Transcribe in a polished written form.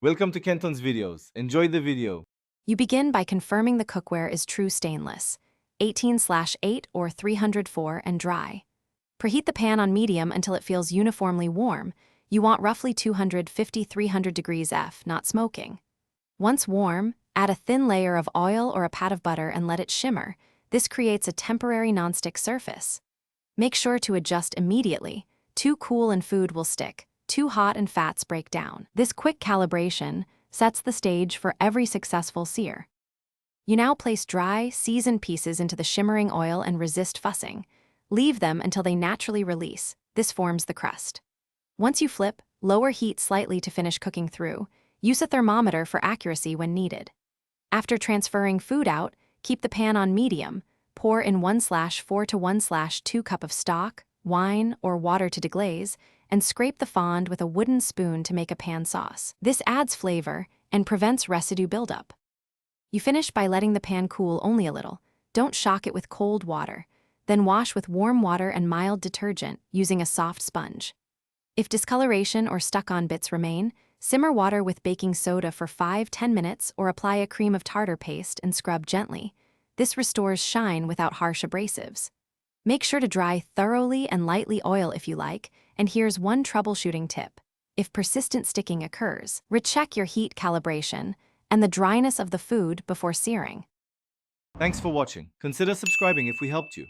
Welcome to Kenton's videos. Enjoy the video. You begin by confirming the cookware is true stainless, 18/8 or 304 and dry. Preheat the pan on medium until it feels uniformly warm. You want roughly 250-300 degrees F, not smoking. Once warm, add a thin layer of oil or a pat of butter and let it shimmer. This creates a temporary nonstick surface. Make sure to adjust immediately. Too cool and food will stick. Too hot and fats break down. This quick calibration sets the stage for every successful sear. You now place dry, seasoned pieces into the shimmering oil and resist fussing. Leave them until they naturally release. This forms the crust. Once you flip, lower heat slightly to finish cooking through. Use a thermometer for accuracy when needed. After transferring food out, keep the pan on medium. Pour in 1/4 to 1/2 cup of stock, wine, or water to deglaze, and scrape the fond with a wooden spoon to make a pan sauce. This adds flavor and prevents residue buildup. You finish by letting the pan cool only a little. Don't shock it with cold water. Then wash with warm water and mild detergent using a soft sponge. If discoloration or stuck-on bits remain, simmer water with baking soda for 5–10 minutes or apply a cream of tartar paste and scrub gently. This restores shine without harsh abrasives. Make sure to dry thoroughly and lightly oil if you like, and here's one troubleshooting tip. If persistent sticking occurs, recheck your heat calibration and the dryness of the food before searing. Thanks for watching. Consider subscribing if we helped you.